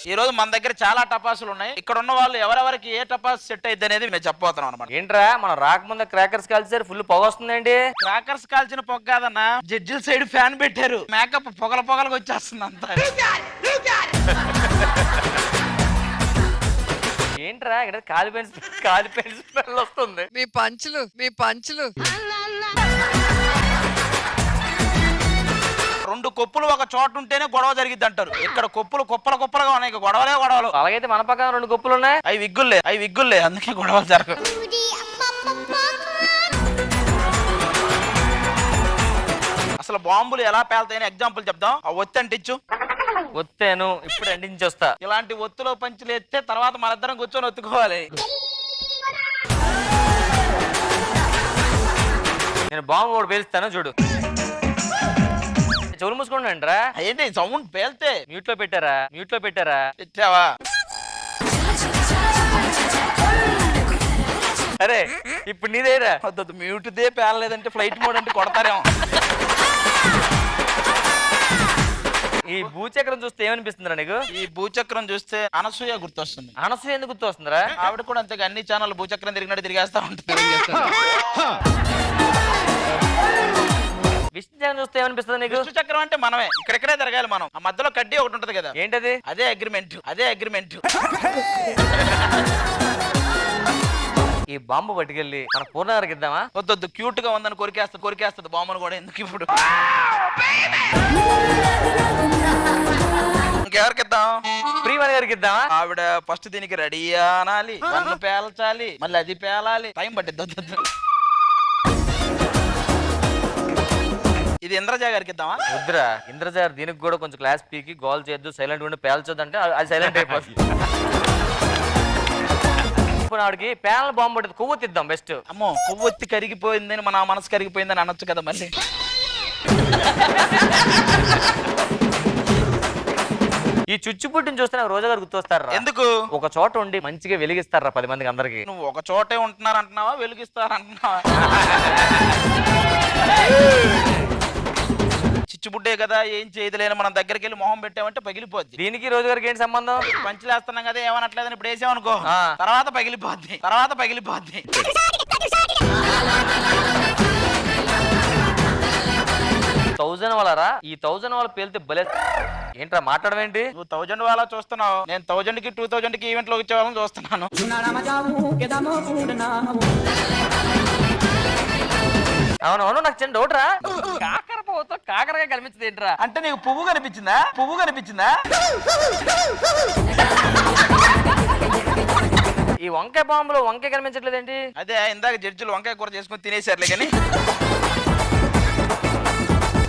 ఈ రోజు మన దగ్గర చాలా టపాసులు ఉన్నాయి. ఇక్కడ ఉన్న వాళ్ళు ఎవరెవరికి ఏ టపాస్ సెట్ అయింది అనేది మేము చెప్పబోతున్నాం అనమాట. ఏంట్రా మనం రాకముందే క్రాకర్స్ కాల్చారు, ఫుల్ పొగ వస్తుందండి. క్రాకర్స్ కాల్చిన పొగ కాదన్నా, జడ్జిల సైడ్ ఫ్యాన్ పెట్టారు, మేకప్ పొగలుగా వచ్చేస్తుంది అంతా. ఏంట్రా ఇక్కడ కాలిపోయిన స్మెల్ వస్తుంది. మీ పంచులు రెండు కొప్పులు ఒక చోట ఉంటేనే గొడవ జరిగిద్ది అంటారు. ఇక్కడ కొప్పులు కుప్పలుగా ఉన్నాయి, గొడవలు. అలాగైతే మన పక్కన 2 కొప్పులు ఉన్నాయి, అవి విగ్గుల్లే అందుకే గొడవలు జరగవు. అసలు బాంబులు ఎలా పేల్తాయని ఎగ్జాంపుల్ చెప్దాం. ఆ ఒత్తి అంటించు. ఒత్తాను, ఇప్పుడు అంటించొస్తా. ఇలాంటి ఒత్తులో పంచులు ఎత్తే తర్వాత మనిద్దరం కూర్చొని ఒత్తుకోవాలి. నేను బాంబు కూడా పేలుస్తాను చూడు. చెవులు మూసుకోండి అంటరా. ఏంటి సౌండ్ పేల్తే మ్యూట్ లో పెట్టారా ఇచ్చావా? అరే ఇప్పుడు నీదేరా. మ్యూట్ దే పేలలేదంటే ఫ్లైట్ మోడ్ అంటే కొడతారేమో. ఈ భూచక్రం చూస్తే ఏమనిపిస్తుందిరా నీకు? ఈ భూచక్రం చూస్తే అనసూయ గుర్తొస్తుంది. అనసూయ ఎందుకు గుర్తొస్తుందిరా? ఆవిడ కూడా అంతే, అన్ని ఛానల్ భూచక్రం తిరిగినట్టు తిరిగేస్తా ఉంటుంది. విష్ణు చక్రం చూస్తే ఏమనిపిస్తుంది నీకు? విష్ణు చక్రం అంటే మనమే, ఇక్కడెక్కడే తిరగాలి మనం. ఆ మధ్యలో కడ్డీ ఒకటి ఉంటది కదా, ఏంటది? అదే అగ్రిమెంట్. ఈ బాంబు పట్టుకెళ్ళి మన పూర్ణగారికి ఇద్దామా? వద్దు, క్యూట్ గా ఉందని కొరికేస్తుంది బాంబును కూడా. ఎందుకు ఇప్పుడు? ఇంకెవరికి ఇద్దాం? ప్రియమణి గారికి ఇద్దామా? ఆవిడ ఫస్ట్ దీనికి రెడీ అనాలి, కన్ను పేల్చాలి, మళ్ళీ అది పేలాలి, టైం పట్టిద్దు. ఇది ఇంద్రజ గారికి ఇద్దామా? వద్దురా, ఇంద్రజ గారు దీనికి కూడా కొంచెం క్లాస్ పీకి గోల్ చేయొద్దు, సైలెంట్ ఉండి పేల్చొద్దు అంటే అది సైలెంట్ అయిపోతుంది. ఆవిడకి ప్యానల్ బాంబు పడుతుంది, కొవ్వొత్తిద్దాం బెస్ట్. అమ్మో, కొవ్వొత్తి కరిగిపోయిందని మన మనసు కరిగిపోయిందని అనొచ్చు కదా మళ్ళీ. ఈ చుచ్చుపుట్టిని చూస్తే నాకు రోజా గారు గుర్తొస్తారా? ఎందుకు? ఒక చోట ఉండి మంచిగా వెలిగిస్తారా 10 మందికి అందరికి. నువ్వు ఒక చోటే ఉంటున్నారంటున్నావా, వెలిగిస్తారంటున్నావా? చిచ్చుబుడ్డే కదా, ఏం చేయలేని మనం దగ్గరికి వెళ్ళి మొహం పెట్టామంటే పగిలిపోద్ది. దీనికి రోజు గారికి ఏంటి సంబంధం? పంచులేస్తున్నాం కదా, ఏమనట్లేదని ఇప్పుడు వేసామనుకో, తర్వాత పగిలిపోద్ది. థౌజండ్ వాళ్ళరా, ఈ 1000 వాళ్ళ పేలితే భలే. ఏంట్రా మాట్లాడమేంటి? నువ్వు 1000 వాళ్ళ చూస్తున్నావు, నేను 1000కి 2000కి ఈవెంట్ లో వచ్చే వాళ్ళని చూస్తున్నాను. అవునవును, నాకు చిన్న డౌట్ రా. కాకరగా కనిపించింది ఏంట్రా? అంటే నీకు పువ్వు కనిపించిందా? ఈ వంకాయ బాంబులో వంకాయ కనిపించట్లేదేంటి? అదే ఇందాక జడ్జిలు వంకాయ కూర చేసుకుని తినేసారులే. కానీ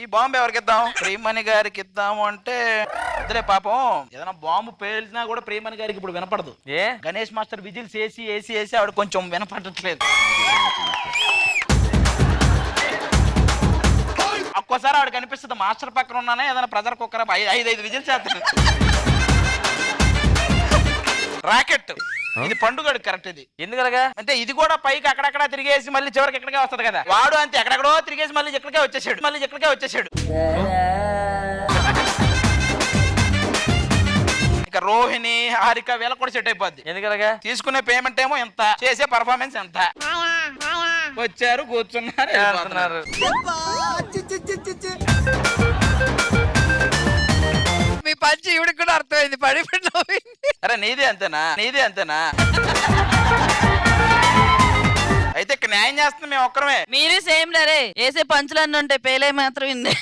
ఈ బాంబు ఎవరికి ఇద్దాం? ప్రియమణి గారికి ఇద్దాము అంటే ఇద్దరే పాపం. ఏదైనా బాంబు పేలినా కూడా ప్రియమణి గారికి ఇప్పుడు వినపడదు. ఏ గణేష్ మాస్టర్ విజిల్స్ వేసి ఆవిడ కొంచెం వినపడట్లేదు. ఒక్కోసారి ఆవిడ కనిపిస్తుంది, మాస్టర్ పక్కన ఉన్నానే ఏదైనా ప్రెజర్ కుక్కర్ 5 విజిల్స్ చేస్తాను. రాకెట్ ఇది పండుగ కరెక్ట్. ఇది ఎందుకనగా అంటే ఇది కూడా పైకి అక్కడక్కడ తిరిగేసి మళ్ళీ చివరికి ఎక్కడికే వస్తుంది కదా. వాడు అంతే, ఎక్కడెక్కడో తిరిగేసి మళ్ళీ ఎక్కడికే వచ్చేసాడు. ఇక రోహిణి, హారిక వీళ్ళకి కూడా సెట్ అయిపోద్ది. ఎందుకనగా తీసుకునే పేమెంట్ ఏమో ఎంత, చేసే పర్ఫార్మెన్స్ ఎంత. వచ్చారు, కూర్చున్నారు. మీ పంచి ఇవిడికి కూడా అర్థమైంది, పడిపోయింది. అరే నీదే అంతేనా? అయితే ఇక్కడ న్యాయం చేస్తుంది మేము ఒక్కరమే. మీరు సేమ్ రే, వేసే పంచులన్నీ ఉంటాయి, పేలే మాత్రం ఇందే.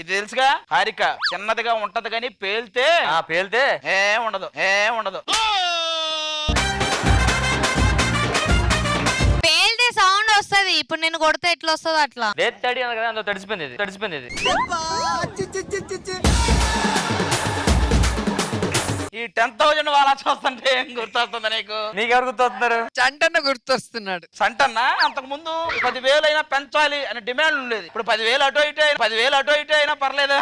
ఇది తెలుసుగా, హారిక చిన్నదిగా ఉంటది కానీ పేలితే ఏం ఉండదు. పేలితే సౌండ్ వస్తది. ఇప్పుడు నేను కొడితే ఎట్లా వస్తుందో అట్లా. తడిసిపోయింది. ఈ 10,000 వాళ్ళ చూస్తుంటే ఏం గుర్తొస్తుంది నీకెవరు గుర్తొస్తున్నారు? చంటన్న గుర్తొస్తున్నాడు. సంటన్నా అంతకు ముందు 10,000 అయినా పెంచాలి అని డిమాండ్ ఉండేది. ఇప్పుడు 10,000 అటో ఇటు అయినా పర్లేదా?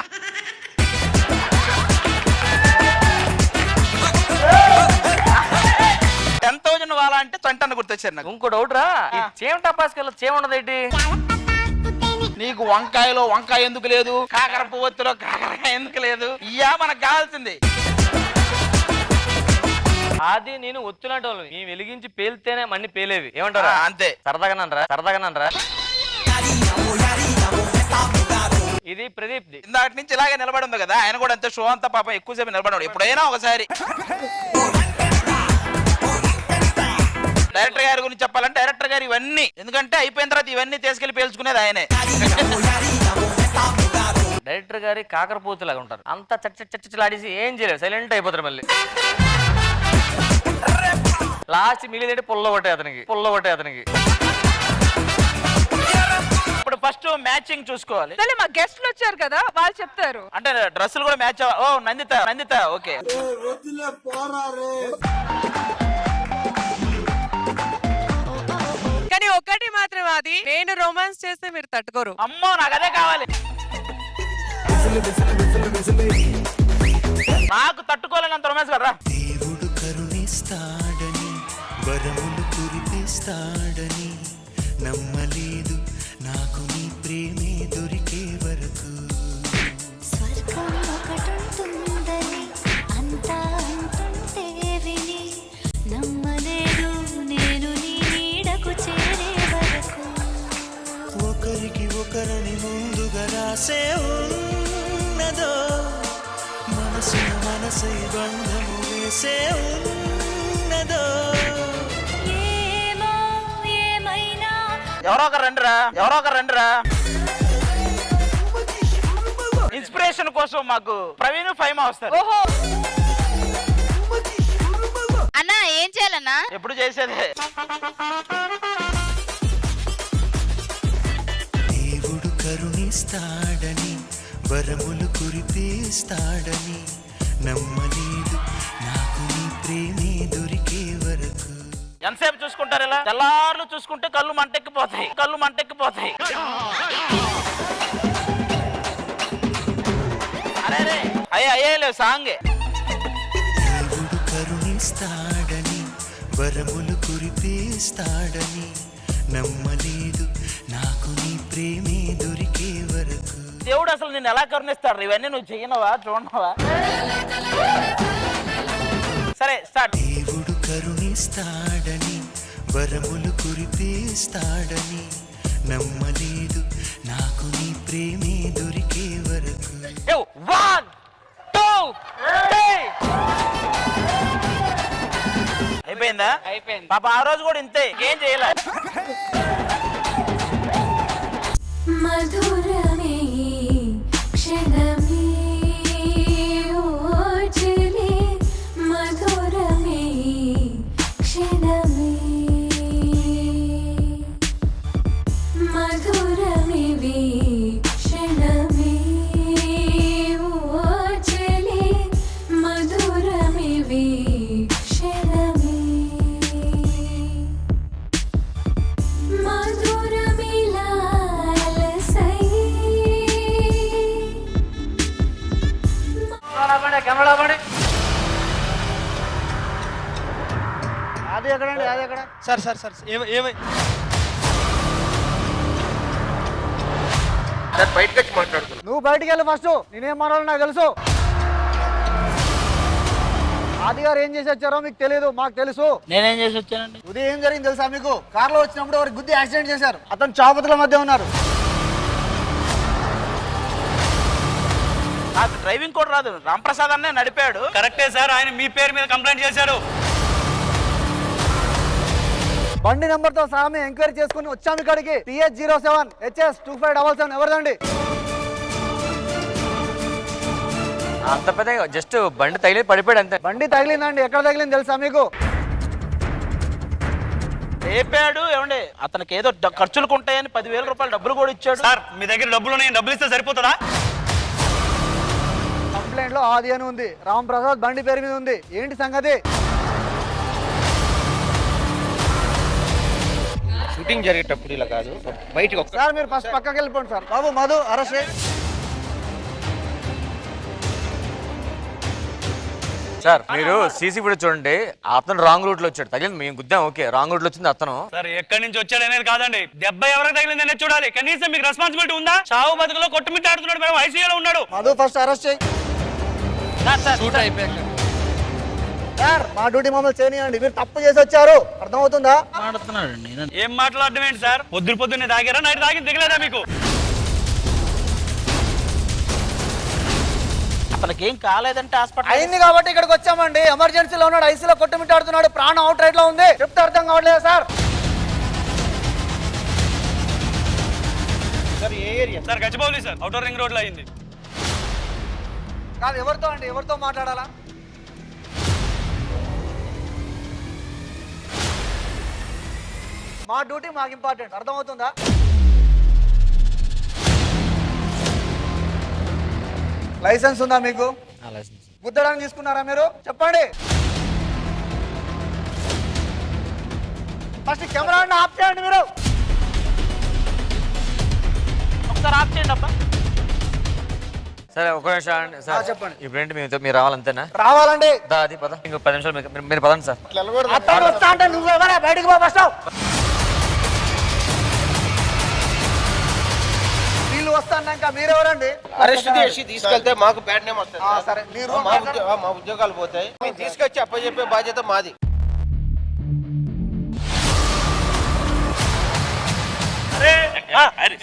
10,000 వాళ్ళ అంటే చంటన్న గుర్తొచ్చారు నాకు. ఇంకో డౌట్ రా, చేమ టపాస్కి చీమ ఉండదేంటి? నీకు వంకాయలో వంకాయ ఎందుకు లేదు, కాకర పువ్వొత్తులో కాకరకాయ ఎందుకు లేదు, ఇయ్యా మనకు కావాల్సింది. అది నేను ఒత్తులంటే వాళ్ళు మేము వెలిగించి పేలితేనే మన్ని పేలేవి ఏమంటారా? అంతే. సరదాగానరా ఇది ప్రదీప్ ది. ఇందాటి నుంచి ఇలాగే నిలబడి ఉంది కదా, ఆయన కూడా అంతే. షో అంతా పాపం ఎక్కువసేపు నిలబడి ఎప్పుడైనా ఒకసారి డైరెక్టర్ గారి గురించి చెప్పాలంటే డైరెక్టర్ గారు ఇవన్నీ, ఎందుకంటే అయిపోయిన తర్వాత ఇవన్నీ తీసుకెళ్లి పేల్చుకునేది ఆయనే. డైరెక్టర్ గారి కాకరపోతులాగా ఉంటారు, అంతా చచ్చలాడేసి ఏం చేయలేదు, సైలెంట్ అయిపోతారు. మళ్ళీ లాస్ట్ మిగిలిదంటే పుల్ల కొట్టాయి అతనికి. ఇప్పుడు ఫస్ట్ మ్యాచింగ్ చూసుకోవాలి. సరే మా గెస్ట్లు వచ్చారు కదా, వాళ్ళు చెప్తారు. అంటే డ్రెస్సులు కూడా మ్యాచ్. ఓ నందిత ఓకే. కానీ ఒకటి మాత్రం, అది నేను రొమాన్స్ చేస్తే మీరు తట్టుకోరు. అమ్మో నాకు అదే కావాలి. నాకు తట్టుకోలేనంత రొమాన్స్ కదా. దేవుడు కరుణిస్తాడని వరములు కురిపిస్తాడని నమ్మలేదు నాకు నీ ప్రేమే దొరికే వరకు. స్వర్గం ఒకటుంటుందని అంతా అంటుంటే విని నమ్మలేదు నేను నీ నీడకు చేరే వరకు. ఒకరికి ఒకరని ముందుగా రాసే ఉన్నదో మనసై బంధము వేసే ఉన్నదో. ఏమో ఏమైనా ఎవరో ఒక రండిరా. ఇన్స్పిరేషన్ కోసం మాకు ప్రవీణ్ ఫైమా వస్తారు. ఓహో, అన్నా ఏం చేయాలన్నా? ఎప్పుడు చేసేదే. దేవుడు కరుణిస్తాడని వరములు కురిపిస్తాడని నమ్మలేదు నాకు నీ ప్రేమే దొరికే వరకు. ఎంతసేపు చూసుకుంటారు ఇలా? తెల్లార్లు చూసుకుంటే కళ్ళు మంటెక్కిపోతాయి. అరే అయ్యే లేవు సాంగే. దేవుడు కరుణిస్తాడని వరములు కురిపిస్తాడని నమ్మలేదు నాకు నీ ప్రేమే దొరికే వరకు. దేవుడు అసలు నిన్ను ఎలా కరుణిస్తాడు? ఇవన్నీ నువ్వు చేయనవా, చూడనవా? సరే స్టార్ట్. దేవుడు కరుణిస్తాడని వరములు కురిపిస్తాడని నమ్మలేదు నాకు నీ ప్రేమే దొరికే వరకు. 1 2 3 అయిపోయిందా? అయిపోయింది. పాప ఆ రోజు కూడా ఇంతే, ఏం చేయలే. మధురమే క్షణమే ఓచలే మధురమే క్షణమే మధురమే క్షణమే ఓచలే మధురమే క్షణమే మధురమిలా అది ఎక్కడండి, అది ఎక్కడ? సార్ ఏమై నువ్వు బయటికి వెళ్ళి ఫస్ట్. నేనేం మాట్లాడాలి నాకు తెలుసు. ఆది గారు ఏం చేసి వచ్చారో మీకు తెలియదు, మాకు తెలుసు. నేనేం చేసి వచ్చానండి? ఉదయం ఏం జరిగింది తెలుసా మీకు? కార్లో వచ్చినప్పుడు వారికి గుద్ది యాక్సిడెంట్ చేశారు. అతను చాపతుల మధ్య ఉన్నారు. నాకు డ్రైవింగ్ కూడా రాదు. రాంప్రసాద్ అన్నే నడిపాడు. కరెక్టే సార్, ఆయన మీ పేరు మీద కంప్లైంట్ చేశారు. బండి నెంబర్ తో సహా మేము ఎంక్వైరీ చేసుకుని వచ్చాము ఇక్కడికి. TH07 HS 2577 ఎవరిదండి? అంత పెద్ద జస్ట్ బండి తగిలి పడిపోయాడు అంతే. బండి తగిలిందండి. ఎక్కడ తగిలింది తెలుసా మీకు? లేపాడు. ఏమండి అతనికి ఏదో ఖర్చులకు ఉంటాయని 10,000 రూపాయలు డబ్బులు కూడా ఇచ్చాడు. సార్ మీ దగ్గర డబ్బులు ఉన్నాయి, డబ్బులు ఇస్తే సరిపోతుందా? కంప్లైంట్ లో ఆది అని ఉంది, రామ్ ప్రసాద్ బండి పేరు మీద ఉంది. ఏంటి సంగతి? షూటింగ్ జరిగేటప్పుడు ఇలా కాదు, బయటకు ఒక్క సార్ మీరు ఫస్ట్ పక్కకి వెళ్ళిపోండి సార్. బాబు మధు అరెస్ట్. సార్ మీరు సీసీ ఫుటేజ్ చూడండి, అతను రాంగ్ రూట్ లో వచ్చాడు, తగిలింది మేము గుద్దాం, ఓకే రాంగ్ రూట్ లో వచ్చింది అతను. సార్ ఎక్కడి నుంచి వచ్చాడు అనేది కాదండి, దెబ్బ ఎవరికి తగిలింది అనేది చూడాలి. కనీసం మీకు రెస్పాన్సిబిలిటీ ఉందా? చావు బతుకులో కొట్టుమిట్ట ఆడుతున్నాడు మేడం, ఐసీయూలో ఉన్నాడు. మధు ఫస్ట్ అరెస్ట్ చేయి షూట్ అయిపోయాక సార్. మా డ్యూటీ మమ్మల్ని చేయనియండి, మీరు తప్పు చేసి వచ్చారు, అర్థమవుతుందా? మాట్లాడుతున్నాడు. ఏం మాట్లాడడం ఏంటి సార్? పొద్దున్నే తాగారా? నైట్ తాగి దిగలేదా మీకు? అతనికి ఏం కాలేదంటే హాస్పిటల్ అయింది కాబట్టి ఇక్కడికి వచ్చామండి. ఎమర్జెన్సీలో ఉన్నాడు, ఐసీలో కొట్టుమిట్టాడుతున్నాడు, ప్రాణం అవుట్ రైట్ లో ఉంది. చెప్తే అర్థం కావట్లేదు సార్. సార్ ఏ area? Sir Gachibowli sir, outer ring road లో అయింది. కాదు, ఎవరితో అండి, ఎవరితో మాట్లాడాలా? మా డ్యూటీ మాకు ఇంపార్టెంట్, అర్థమవుతుందా? లైసెన్స్ ఉందా మీకు? గుద్దడానికి తీసుకున్నారా మీరు? చెప్పండి. ఫస్ట్ కెమెరా ఆఫ్ చేయండి మీరు. ఒకసారి ఆఫ్ చేయండి అబ్బా. సరే ఒక నిమిషం అండి సార్, చెప్పండి. ఇప్పుడేంటి మీరు రావాలంతేనా? రావాలండి. అది పద, ఇంకో 10 నిమిషాలు మీరు పదండి సార్. అతను వస్తా అంటే నువ్వు ఎవరా? బయటకు పో ఫస్ట్. వీళ్ళు వస్తాక మీరెవరండి? అరెస్ట్ చేసి తీసుకెళ్తే మాకు బ్యాడ్ నేమ్ వస్తుంది సార్. సరే, మీరు మా ఉద్యోగాలు పోతాయి. మేము తీసుకొచ్చి అప్పచెప్పే బాధ్యత మాది.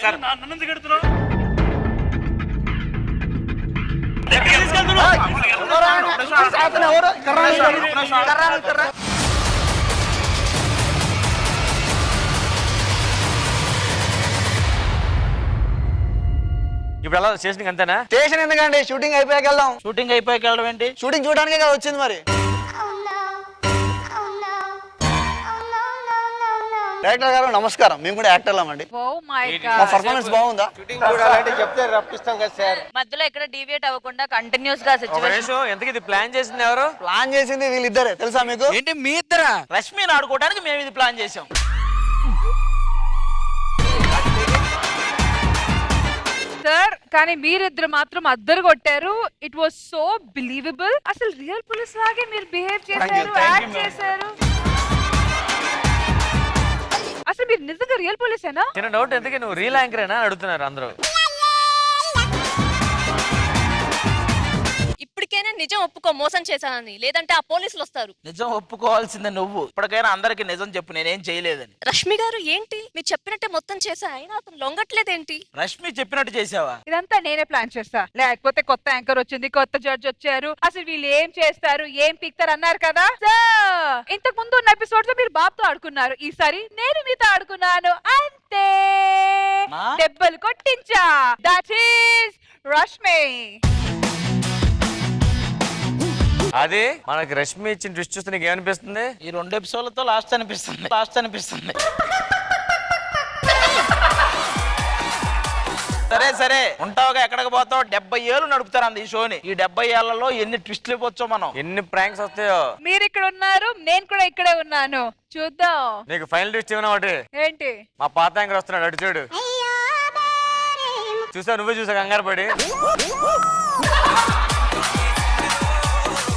సార్ నన్ను దిగడుతున్నావు. అతను ఎవరు? కర్రా కర్రా. ఇప్పుడు ఎలా స్టేషన్కి అంతేనా? స్టేషన్ ఎందుకండి, షూటింగ్ అయిపోయాక వెళ్దాం. షూటింగ్ అయిపోయాక వెళ్ళడం ఏంటి? షూటింగ్ చూడడానికే కదా వచ్చింది మరి. డైరెక్టర్ గారు నమస్కారం, మేము కూడా యాక్టర్లం అండి. ఓ మై మా గాడ్, పర్ఫార్మెన్స్ బాగుందా? షూటింగ్ చూడాలంటే చెప్తే రప్పిస్తాం కదా సార్. మధ్యలో ఎక్కడ డీవియేట్ అవ్వకుండా కంటిన్యూస్ గా ఒక సిచ్యువేషన్. నిమిషం, ఎంతకి ఇది ప్లాన్ చేసింది ఎవరు? ప్లాన్ చేసింది వీళ్ళిద్దరే, తెలుసా మీకు? ఏంటి మీ ఇద్దరా? రష్మిని ఆడుకోవడానికి మేము ఇది ప్లాన్ చేసాం. సార్ కానీ మీరిద్దరు మాత్రం అద్దరు కొట్టారు. It was so believable. అసలు రియల్ పోలీస్ లాగే మీరు బిహేవ్ చేశారు, యాక్ట్ చేశారు. అసలు మీరు నిజంగా రియల్ పోలీసేనా? చిన్న డౌట్, ఎందుకు నువ్వు రీల్ యాంకరేనా అడుగుతున్నారు అందరూ. ఇప్పటికైనా నిజం ఒప్పుకో, మోసం చేశానని, లేదంటే ఆ పోలీసులు వస్తారు. నిజం ఒప్పుకోవాల్సిందే నువ్వు. ఇప్పటికైనా అందరికి నిజం చెప్పు, నేనేం చేయలేదని. రష్మి గారు ఏంటి మీరు చెప్పినట్టే మొత్తం చేశా, అయినా అతను లొంగట్లేదేంటి? రష్మి చెప్పినట్టు చేసావా? ఇదంతా నేనే ప్లాన్ చేస్తా, లేకపోతే కొత్త యాంకర్ వచ్చింది, కొత్త జడ్జ్ వచ్చారు, అసలు వీళ్ళు ఏం చేస్తారు, ఏం పీక్తారు అన్నారు కదా. ఇంతకు ముందు ఉన్న ఎపిసోడ్స్ లో మీరు బాబుతో ఆడుకున్నారు, ఈసారి నేను మీతో ఆడుకున్నాను అంతే. దెబ్బలు కొట్టించా. That is Rashmi. అది మనకి రష్మి ఇచ్చిన ట్విస్ట్ చూస్తే నీకు ఏమనిపిస్తుంది? ఈ 2 ఎపిసోడ్లతో లాస్ట్ అనిపిస్తుంది. సరే సరే ఉంటావుగా, ఎక్కడికి పోతావు? 70 ఏళ్ళు నడుపుతారు అంది ఈ షోని. ఈ 70 ఏళ్లలో ఎన్ని ట్విస్ట్లు ఇవ్వచ్చో మనం, ఎన్ని ప్రాంక్స్ వస్తాయో. మీరు ఇక్కడ ఉన్నారు, నేను కూడా ఇక్కడే ఉన్నాను, చూద్దాం. నీకు ఫైనల్ ట్విస్ట్ ఏమైనా ఒకటి? ఏంటి? మా పాత యాంకర్ వస్తున్నాడు, అటు చూడు. చూసా, నువ్వే చూసా కంగారు పడి.